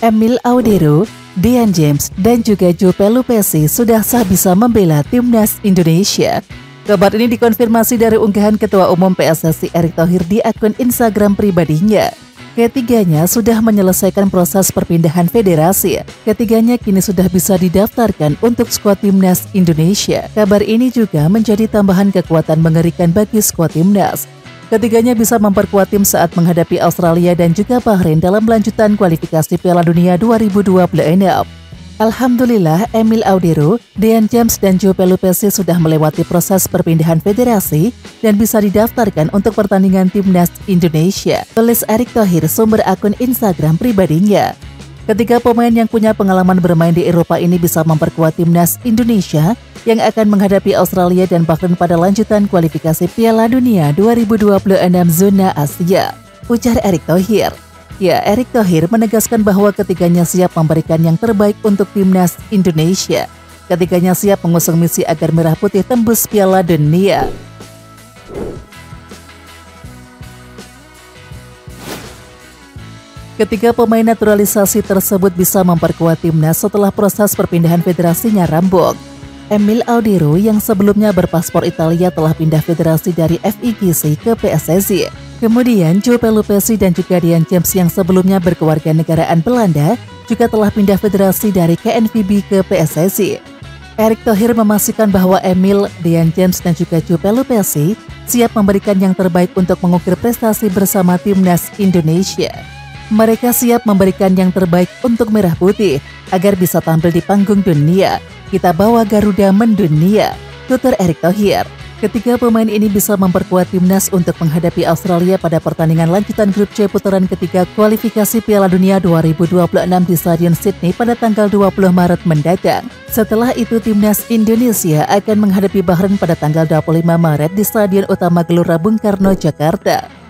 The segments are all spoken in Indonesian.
Emil Audero, Dean James, dan juga Joe Pelupesi sudah sah bisa membela timnas Indonesia. Kabar ini dikonfirmasi dari unggahan Ketua Umum PSSI Erick Thohir di akun Instagram pribadinya. Ketiganya sudah menyelesaikan proses perpindahan federasi. Ketiganya kini sudah bisa didaftarkan untuk skuad timnas Indonesia. Kabar ini juga menjadi tambahan kekuatan mengerikan bagi skuad timnas. Ketiganya bisa memperkuat tim saat menghadapi Australia dan juga Bahrain dalam lanjutan kualifikasi Piala Dunia 2026. Alhamdulillah, Emil Audero, Dean James, dan Joe Pelupesi sudah melewati proses perpindahan federasi dan bisa didaftarkan untuk pertandingan timnas Indonesia, tulis Erick Thohir, sumber akun Instagram pribadinya. Ketiga pemain yang punya pengalaman bermain di Eropa ini bisa memperkuat timnas Indonesia yang akan menghadapi Australia dan Bahrain pada lanjutan kualifikasi Piala Dunia 2026 zona Asia, ujar Erick Thohir. Ya, Erick Thohir menegaskan bahwa ketiganya siap memberikan yang terbaik untuk timnas Indonesia. Ketiganya siap mengusung misi agar Merah Putih tembus Piala Dunia. Ketiga pemain naturalisasi tersebut bisa memperkuat timnas setelah proses perpindahan federasinya rampung. Emil Audero yang sebelumnya berpaspor Italia telah pindah federasi dari FIGC ke PSSI. Kemudian Joe Pelupesi dan juga Dean James yang sebelumnya berkewarganegaraan Belanda juga telah pindah federasi dari KNVB ke PSSI. Erick Thohir memastikan bahwa Emil, Dean James, dan juga Joe Pelupesi siap memberikan yang terbaik untuk mengukir prestasi bersama timnas Indonesia. Mereka siap memberikan yang terbaik untuk Merah Putih agar bisa tampil di panggung dunia. Kita bawa Garuda mendunia, tutur Erick Thohir. Ketiga pemain ini bisa memperkuat timnas untuk menghadapi Australia pada pertandingan lanjutan grup C putaran ketiga kualifikasi Piala Dunia 2026 di Stadion Sydney pada tanggal 20 Maret mendatang. Setelah itu timnas Indonesia akan menghadapi Bahrain pada tanggal 25 Maret di Stadion Utama Gelora Bung Karno, Jakarta.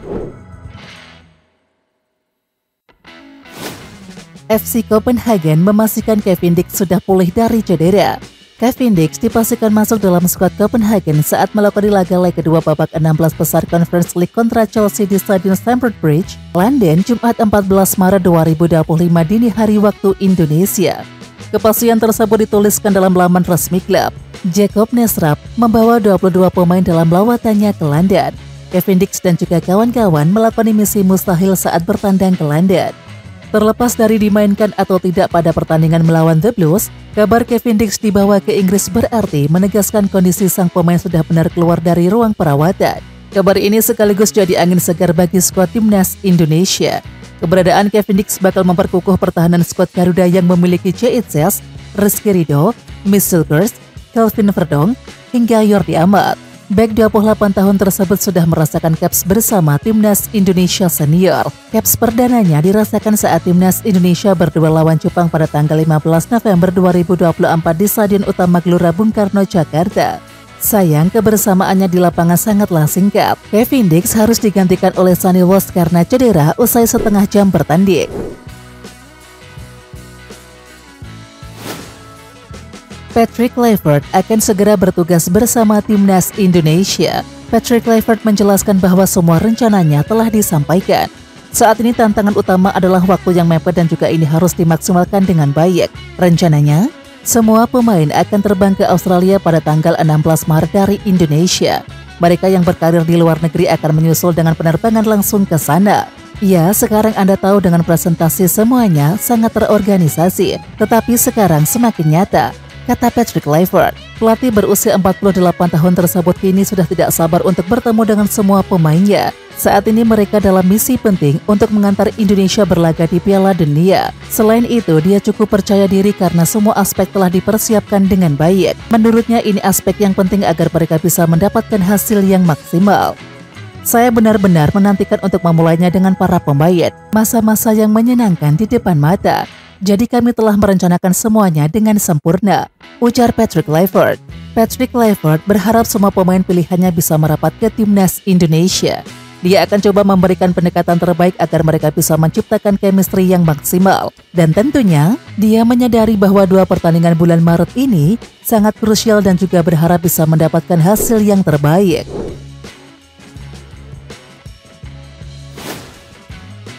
FC Copenhagen memastikan Kevin Dix sudah pulih dari cedera. Kevin Dix dipastikan masuk dalam skuad Copenhagen saat melakoni laga leg kedua babak 16 besar Conference League kontra Chelsea di Stadion Stamford Bridge, London, Jumat 14 Maret 2025 dini hari waktu Indonesia. Kepastian tersebut dituliskan dalam laman resmi klub. Jacob Nesrap membawa 22 pemain dalam lawatannya ke London. Kevin Dix dan juga kawan-kawan melakoni misi mustahil saat bertandang ke London. Terlepas dari dimainkan atau tidak pada pertandingan melawan The Blues, kabar Kevin Dix dibawa ke Inggris berarti menegaskan kondisi sang pemain sudah benar keluar dari ruang perawatan. Kabar ini sekaligus jadi angin segar bagi skuad timnas Indonesia. Keberadaan Kevin Dix bakal memperkukuh pertahanan skuad Garuda yang memiliki Ceitzes, Rizky Ridho, Mitchell Gers, Kelvin Verdong, hingga Jordi Amat. Bek 28 tahun tersebut sudah merasakan caps bersama timnas Indonesia senior. Caps perdananya dirasakan saat timnas Indonesia berdua lawan Jepang pada tanggal 15 November 2024 di Stadion Utama Gelora Bung Karno, Jakarta. Sayang, kebersamaannya di lapangan sangatlah singkat. Kevin Dix harus digantikan oleh Sonny Walsh karena cedera usai setengah jam bertanding. Patrick Kluivert akan segera bertugas bersama timnas Indonesia. Patrick Kluivert menjelaskan bahwa semua rencananya telah disampaikan. Saat ini tantangan utama adalah waktu yang mepet dan juga ini harus dimaksimalkan dengan baik. Rencananya, semua pemain akan terbang ke Australia pada tanggal 16 Maret dari Indonesia. Mereka yang berkarir di luar negeri akan menyusul dengan penerbangan langsung ke sana. Ya, sekarang Anda tahu dengan presentasi semuanya sangat terorganisasi, tetapi sekarang semakin nyata, kata Patrick Kluivert. Pelatih berusia 48 tahun tersebut kini sudah tidak sabar untuk bertemu dengan semua pemainnya. Saat ini mereka dalam misi penting untuk mengantar Indonesia berlaga di Piala Dunia. Selain itu, dia cukup percaya diri karena semua aspek telah dipersiapkan dengan baik. Menurutnya ini aspek yang penting agar mereka bisa mendapatkan hasil yang maksimal. Saya benar-benar menantikan untuk memulainya dengan para pemain. Masa-masa yang menyenangkan di depan mata. Jadi kami telah merencanakan semuanya dengan sempurna, ujar Patrick Kluivert. Patrick Kluivert berharap semua pemain pilihannya bisa merapat ke timnas Indonesia. Dia akan coba memberikan pendekatan terbaik agar mereka bisa menciptakan chemistry yang maksimal. Dan tentunya, dia menyadari bahwa 2 pertandingan bulan Maret ini sangat krusial dan juga berharap bisa mendapatkan hasil yang terbaik.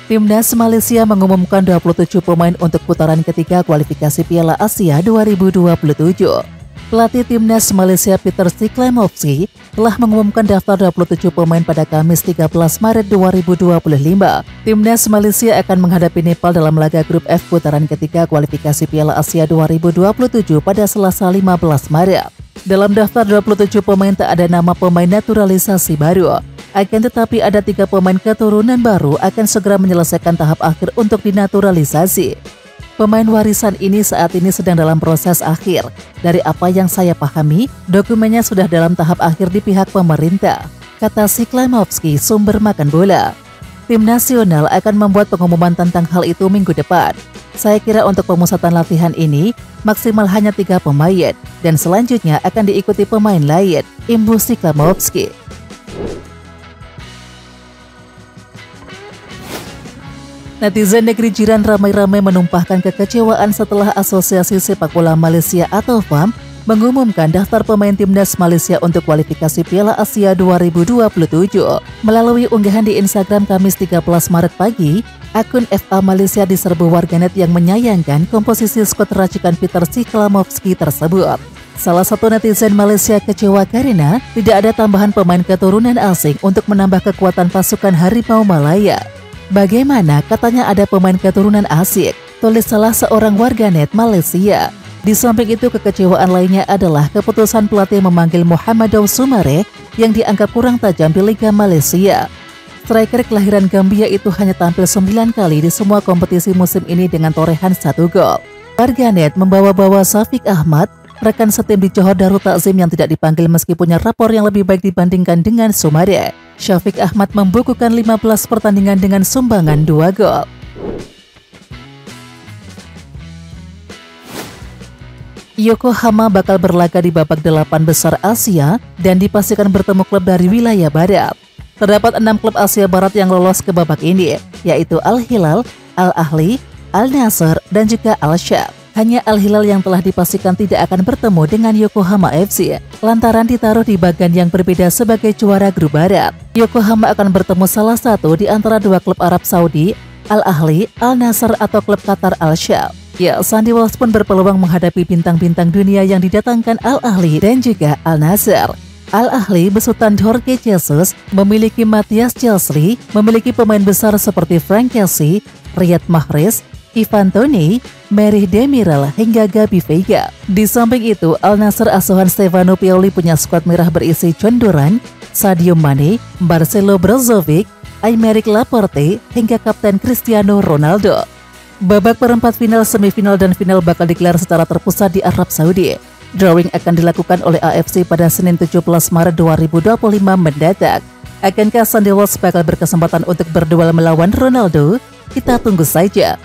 Timnas Malaysia mengumumkan 27 pemain untuk putaran ketiga kualifikasi Piala Asia 2027. Pelatih Timnas Malaysia Peter Ciklemovski telah mengumumkan daftar 27 pemain pada Kamis 13 Maret 2025. Timnas Malaysia akan menghadapi Nepal dalam laga grup F putaran ketiga kualifikasi Piala Asia 2027 pada Selasa 15 Maret. Dalam daftar 27 pemain tak ada nama pemain naturalisasi baru. Akan tetapi ada 3 pemain keturunan baru akan segera menyelesaikan tahap akhir untuk dinaturalisasi. Pemain warisan ini saat ini sedang dalam proses akhir. Dari apa yang saya pahami, dokumennya sudah dalam tahap akhir di pihak pemerintah, kata Ciklemovski, sumber Makan Bola. Tim nasional akan membuat pengumuman tentang hal itu minggu depan. Saya kira untuk pemusatan latihan ini maksimal hanya 3 pemain dan selanjutnya akan diikuti pemain lain, imbuh Ciklemovski. Netizen negeri jiran ramai-ramai menumpahkan kekecewaan setelah Asosiasi Sepak Bola Malaysia atau FAM mengumumkan daftar pemain Timnas Malaysia untuk kualifikasi Piala Asia 2027. Melalui unggahan di Instagram Kamis 13 Maret pagi, akun FA Malaysia diserbu warganet yang menyayangkan komposisi skuad racikan Peter Ciklemovski tersebut. Salah satu netizen Malaysia kecewa karena tidak ada tambahan pemain keturunan asing untuk menambah kekuatan pasukan Harimau Malaya. Bagaimana katanya ada pemain keturunan asing, tulis salah seorang warganet Malaysia. Di samping itu, kekecewaan lainnya adalah keputusan pelatih memanggil Mohamedou Soumaré yang dianggap kurang tajam di Liga Malaysia. Striker kelahiran Gambia itu hanya tampil 9 kali di semua kompetisi musim ini dengan torehan 1 gol. Warganet membawa-bawa Syafiq Ahmad, rekan setim di Johor Darul Takzim yang tidak dipanggil meski punya rapor yang lebih baik dibandingkan dengan Soumaré. Syafiq Ahmad membukukan 15 pertandingan dengan sumbangan 2 gol. Yokohama bakal berlaga di babak 8 besar Asia dan dipastikan bertemu klub dari wilayah barat. Terdapat 6 klub Asia Barat yang lolos ke babak ini, yaitu Al-Hilal, Al-Ahli, Al-Nassr, dan juga Al-Shab. Hanya Al-Hilal yang telah dipastikan tidak akan bertemu dengan Yokohama FC, lantaran ditaruh di bagian yang berbeda sebagai juara grup barat. Yokohama akan bertemu salah satu di antara 2 klub Arab Saudi, Al-Ahli, Al-Nassr atau klub Qatar Al-Shab. Ya, Sandy Walsh pun berpeluang menghadapi bintang-bintang dunia yang didatangkan Al-Ahli dan juga Al-Nassr. Al-Ahli besutan Jorge Jesus memiliki Matthias Chelsea, memiliki pemain besar seperti Frank Kessie, Riyad Mahrez, Ivan Toney, Merih Demiral hingga Gabi Veiga. Di samping itu, Al-Nassr asuhan Stefano Pioli punya skuad merah berisi John Duran, Sadio Mane, Marcelo Brozovic, Aymeric Laporte hingga Kapten Cristiano Ronaldo. Babak perempat final, semifinal, dan final bakal digelar secara terpusat di Arab Saudi. Drawing akan dilakukan oleh AFC pada Senin 17 Maret 2025 mendatang. Akankah Sandy Walsh bakal berkesempatan untuk berduel melawan Ronaldo? Kita tunggu saja.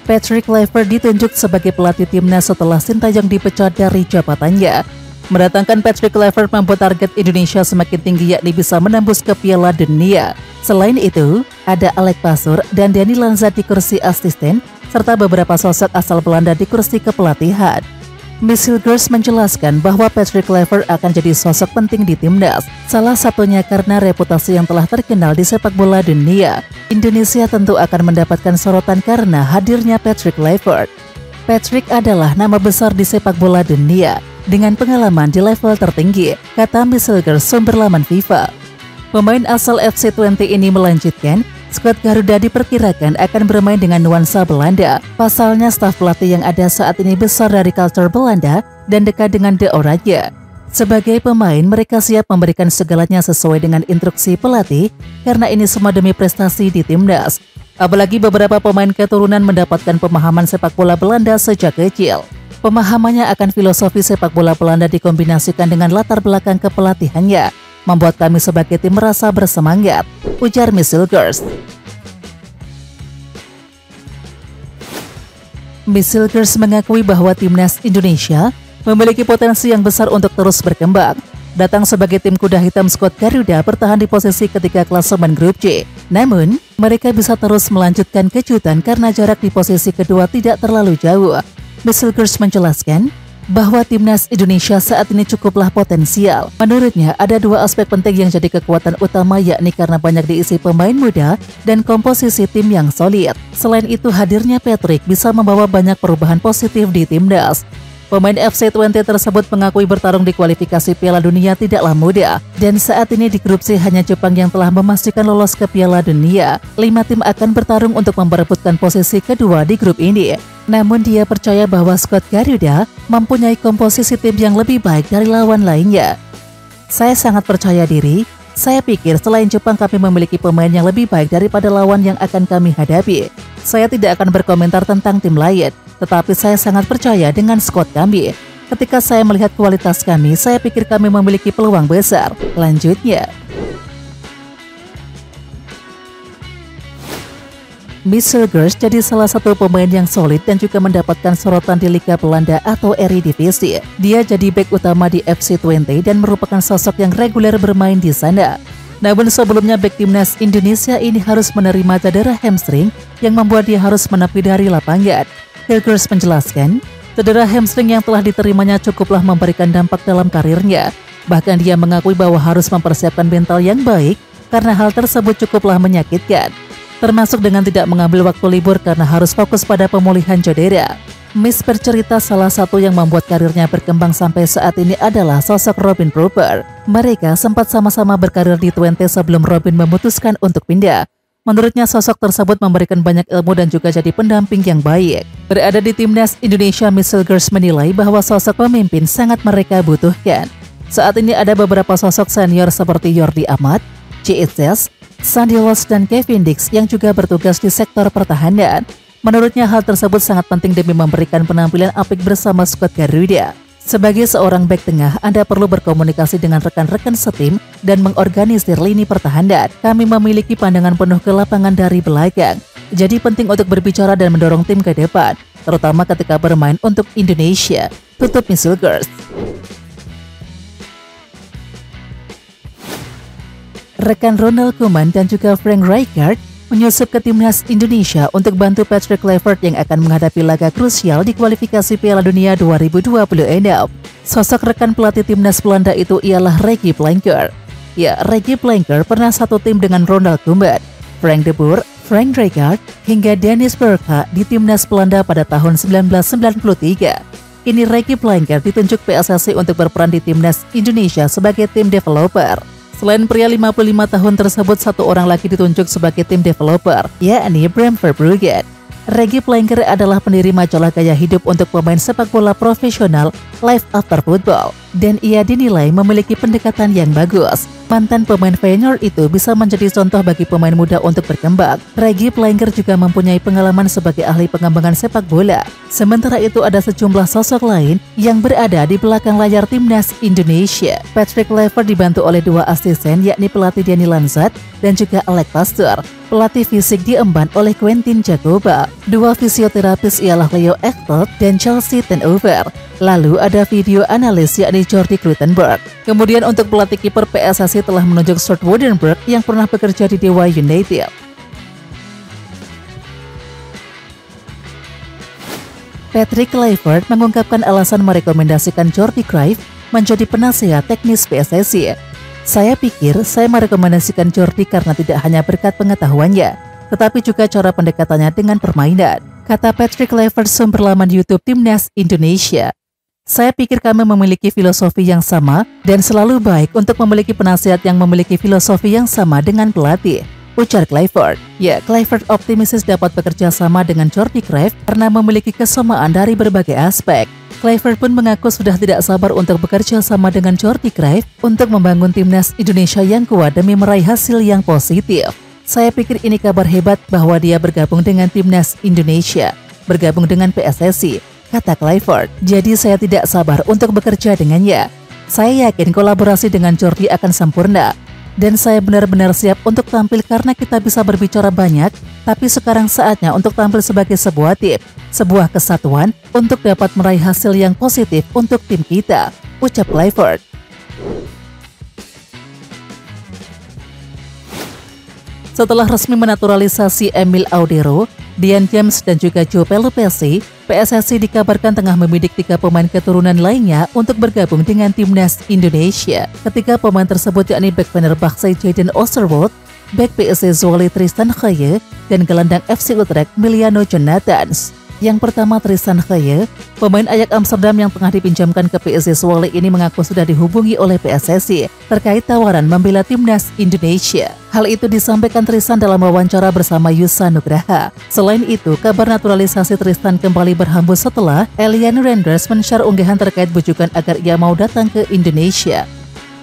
Patrick Kluivert ditunjuk sebagai pelatih timnas setelah Sintayong dipecat dari jabatannya. Mendatangkan Patrick Kluivert membuat target Indonesia semakin tinggi, yakni bisa menembus ke Piala Dunia. Selain itu, ada Alec Pasur dan Danny Lanza di kursi asisten, serta beberapa sosok asal Belanda di kursi kepelatihan. Miss Hilgers menjelaskan bahwa Patrick Kluivert akan jadi sosok penting di timnas, salah satunya karena reputasi yang telah terkenal di sepak bola dunia. Indonesia tentu akan mendapatkan sorotan karena hadirnya Patrick Kluivert. Patrick adalah nama besar di sepak bola dunia, dengan pengalaman di level tertinggi, kata Miss Hilgers, sumber laman FIFA. Pemain asal FC20 ini melanjutkan, skuad Garuda diperkirakan akan bermain dengan nuansa Belanda. Pasalnya, staf pelatih yang ada saat ini besar dari culture Belanda dan dekat dengan De Oranje. Sebagai pemain, mereka siap memberikan segalanya sesuai dengan instruksi pelatih karena ini semua demi prestasi di timnas. Apalagi beberapa pemain keturunan mendapatkan pemahaman sepak bola Belanda sejak kecil. Pemahamannya akan filosofi sepak bola Belanda dikombinasikan dengan latar belakang kepelatihannya, membuat kami sebagai tim merasa bersemangat, ujar Miss Hilgers. Miss Hilgers mengakui bahwa timnas Indonesia memiliki potensi yang besar untuk terus berkembang. Datang sebagai tim kuda hitam, skuad Garuda bertahan di posisi ketiga klasemen grup C. Namun, mereka bisa terus melanjutkan kejutan karena jarak di posisi kedua tidak terlalu jauh. Miss Hilgers menjelaskan, bahwa timnas Indonesia saat ini cukuplah potensial. Menurutnya, ada dua aspek penting yang jadi kekuatan utama, yakni karena banyak diisi pemain muda dan komposisi tim yang solid. Selain itu, hadirnya Patrick bisa membawa banyak perubahan positif di timnas. Pemain FC20 tersebut mengakui bertarung di kualifikasi Piala Dunia tidaklah mudah, dan saat ini di grup C hanya Jepang yang telah memastikan lolos ke Piala Dunia. 5 tim akan bertarung untuk memperebutkan posisi kedua di grup ini. Namun dia percaya bahwa skuad Garuda mempunyai komposisi tim yang lebih baik dari lawan lainnya. Saya sangat percaya diri. Saya pikir selain Jepang kami memiliki pemain yang lebih baik daripada lawan yang akan kami hadapi. Saya tidak akan berkomentar tentang tim lain, tetapi saya sangat percaya dengan skuad kami. Ketika saya melihat kualitas kami, saya pikir kami memiliki peluang besar. Lanjutnya, Michel Gers jadi salah satu pemain yang solid dan juga mendapatkan sorotan di Liga Belanda atau Eredivisie. Dia jadi bek utama di FC20 dan merupakan sosok yang reguler bermain di sana. Namun sebelumnya bek timnas Indonesia ini harus menerima cedera hamstring yang membuat dia harus menepi dari lapangan. Hilgers menjelaskan, cedera hamstring yang telah diterimanya cukuplah memberikan dampak dalam karirnya. Bahkan dia mengakui bahwa harus mempersiapkan mental yang baik karena hal tersebut cukuplah menyakitkan, termasuk dengan tidak mengambil waktu libur karena harus fokus pada pemulihan cedera. Miss bercerita salah satu yang membuat karirnya berkembang sampai saat ini adalah sosok Robin Prupper. Mereka sempat sama-sama berkarir di 20 sebelum Robin memutuskan untuk pindah. Menurutnya sosok tersebut memberikan banyak ilmu dan juga jadi pendamping yang baik. Berada di timnas Indonesia, Michel Gers menilai bahwa sosok pemimpin sangat mereka butuhkan. Saat ini ada beberapa sosok senior seperti Jordi Amat, J.S., Sandy Walsh dan Kevin Dix yang juga bertugas di sektor pertahanan. Menurutnya hal tersebut sangat penting demi memberikan penampilan apik bersama skuad Garuda. Sebagai seorang bek tengah, Anda perlu berkomunikasi dengan rekan-rekan setim dan mengorganisir lini pertahanan. Kami memiliki pandangan penuh ke lapangan dari belakang. Jadi penting untuk berbicara dan mendorong tim ke depan, terutama ketika bermain untuk Indonesia. Tutup Michel Gers. Rekan Ronald Koeman dan juga Frank Rijkaard menyusup ke timnas Indonesia untuk bantu Patrick Kluivert yang akan menghadapi laga krusial di kualifikasi Piala Dunia 2026. Sosok rekan pelatih timnas Belanda itu ialah Regie Planker. Ya, Regie Planker pernah satu tim dengan Ronald Koeman, Frank de Boer, Frank Rijkaard, hingga Dennis Bergkamp di timnas Belanda pada tahun 1993. Kini Regie Planker ditunjuk PSSI untuk berperan di timnas Indonesia sebagai tim developer. Selain pria 55 tahun tersebut, satu orang lagi ditunjuk sebagai tim developer, yakni Bram Verbruggen. Regie Planker adalah pendiri majalah gaya hidup untuk pemain sepak bola profesional Life After Football, dan ia dinilai memiliki pendekatan yang bagus. Mantan pemain Feyenoord itu bisa menjadi contoh bagi pemain muda untuk berkembang. Regie Planker juga mempunyai pengalaman sebagai ahli pengembangan sepak bola. Sementara itu ada sejumlah sosok lain yang berada di belakang layar timnas Indonesia. Patrick Kluivert dibantu oleh dua asisten, yakni pelatih Danny Lanzat dan juga Alex Pastoor. Pelatih fisik diemban oleh Quentin Jacoba. Dua fisioterapis ialah Leo Eckfeld dan Chelsea Tenover. Lalu ada video analis yakni Jordi Crutenberg. Kemudian untuk pelatih kiper, PSSI telah menunjuk Stuart Woudenberg yang pernah bekerja di Dewa United. Patrick Kluivert mengungkapkan alasan merekomendasikan Jordi Cruyff menjadi penasihat teknis PSSI. Saya pikir saya merekomendasikan Jordi karena tidak hanya berkat pengetahuannya, tetapi juga cara pendekatannya dengan permainan, kata Patrick Kluivert, sumber laman YouTube Timnas Indonesia. Saya pikir kami memiliki filosofi yang sama dan selalu baik untuk memiliki penasihat yang memiliki filosofi yang sama dengan pelatih, ujar Kluivert. Ya, Kluivert optimistis dapat bekerja sama dengan Jordi Cruyff karena memiliki kesamaan dari berbagai aspek. Kluivert pun mengaku sudah tidak sabar untuk bekerja sama dengan Jordi Cruyff untuk membangun timnas Indonesia yang kuat demi meraih hasil yang positif. Saya pikir ini kabar hebat bahwa dia bergabung dengan timnas Indonesia, bergabung dengan PSSI, kata Kluivert. Jadi saya tidak sabar untuk bekerja dengannya. Saya yakin kolaborasi dengan Jordi akan sempurna. Dan saya benar-benar siap untuk tampil karena kita bisa berbicara banyak, tapi sekarang saatnya untuk tampil sebagai sebuah tim, sebuah kesatuan untuk dapat meraih hasil yang positif untuk tim kita, ucap Kluivert. Setelah resmi menaturalisasi Emil Audero, Dian James dan juga Joe Pelupessy, PSSI dikabarkan tengah membidik 3 pemain keturunan lainnya untuk bergabung dengan timnas Indonesia. Ketiga pemain tersebut yakni bek Fenerbahce Jadon Oosterwolde, bek PSV Zwolle Tristan Geyer, dan gelandang FC Utrecht Miliano Jonathans. Yang pertama Tristan Geyer, pemain Ajax Amsterdam yang tengah dipinjamkan ke PSV Zwolle ini mengaku sudah dihubungi oleh PSSI terkait tawaran membela timnas Indonesia. Hal itu disampaikan Tristan dalam wawancara bersama Yusa Nugraha. Selain itu, kabar naturalisasi Tristan kembali berhembus setelah Elian Renders men-share unggahan terkait bujukan agar ia mau datang ke Indonesia.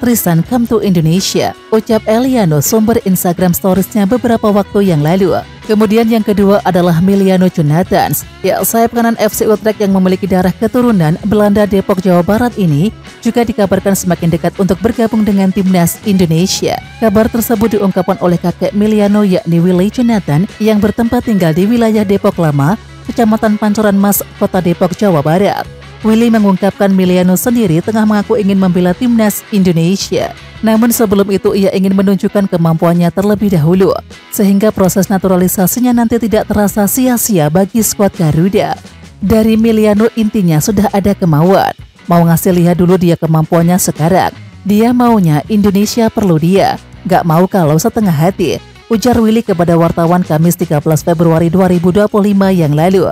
Tristan come to Indonesia, ucap Eliano sumber Instagram storiesnya beberapa waktu yang lalu. Kemudian yang kedua adalah Miliano Jonathans, sayap kanan FC Utrecht yang memiliki darah keturunan Belanda Depok Jawa Barat ini juga dikabarkan semakin dekat untuk bergabung dengan timnas Indonesia. Kabar tersebut diungkapkan oleh kakek Miliano yakni Willy Jonathan yang bertempat tinggal di wilayah Depok Lama, Kecamatan Pancoran Mas, Kota Depok, Jawa Barat. Willy mengungkapkan Miliano sendiri tengah mengaku ingin membela timnas Indonesia. Namun sebelum itu ia ingin menunjukkan kemampuannya terlebih dahulu, sehingga proses naturalisasinya nanti tidak terasa sia-sia bagi skuad Garuda. Dari Miliano intinya sudah ada kemauan, mau ngasih lihat dulu dia kemampuannya sekarang. Dia maunya Indonesia perlu dia, gak mau kalau setengah hati, ujar Willy kepada wartawan Kamis 13 Februari 2025 yang lalu.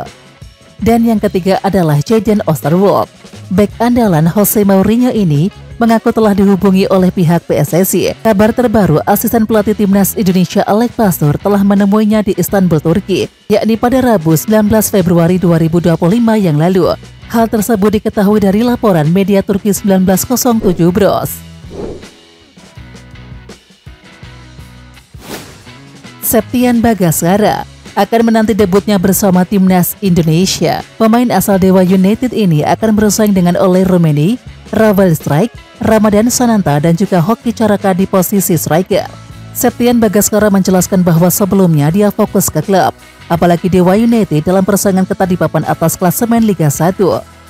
Dan yang ketiga adalah Jadon Oosterwolde. Bek andalan Jose Mourinho ini mengaku telah dihubungi oleh pihak PSSI. Kabar terbaru, asisten pelatih timnas Indonesia Alek Pastur telah menemuinya di Istanbul, Turki, yakni pada Rabu 19 Februari 2025 yang lalu. Hal tersebut diketahui dari laporan media Turki 1907 Bros. Septian Bagaskara akan menanti debutnya bersama timnas Indonesia. Pemain asal Dewa United ini akan bersaing dengan Ole Rummenigge, Ravel Strijk, Ramadan Sananta, dan juga Hoki Caraka di posisi striker. Septian Bagaskara menjelaskan bahwa sebelumnya dia fokus ke klub, apalagi Dewa United dalam persaingan ketat di papan atas klasemen Liga 1.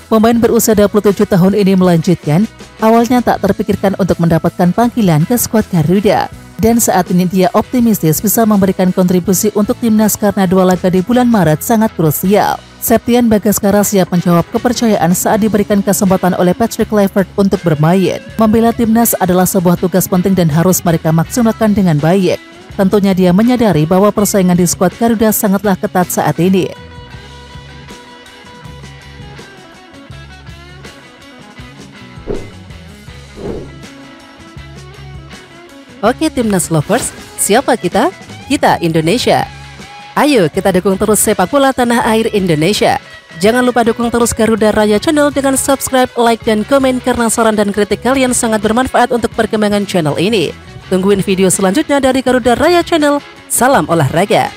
Pemain berusia 27 tahun ini melanjutkan, awalnya tak terpikirkan untuk mendapatkan panggilan ke skuad Garuda. Dan saat ini dia optimistis bisa memberikan kontribusi untuk timnas karena 2 laga di bulan Maret sangat krusial. Septian Bagaskara siap menjawab kepercayaan saat diberikan kesempatan oleh Patrick Kluivert untuk bermain. Membela timnas adalah sebuah tugas penting dan harus mereka maksimalkan dengan baik. Tentunya dia menyadari bahwa persaingan di skuad Garuda sangatlah ketat saat ini. Oke Timnas Lovers, siapa kita? Kita Indonesia. Ayo kita dukung terus sepak bola tanah air Indonesia. Jangan lupa dukung terus Garuda Raya Channel dengan subscribe, like, dan komen karena saran dan kritik kalian sangat bermanfaat untuk perkembangan channel ini. Tungguin video selanjutnya dari Garuda Raya Channel. Salam olahraga.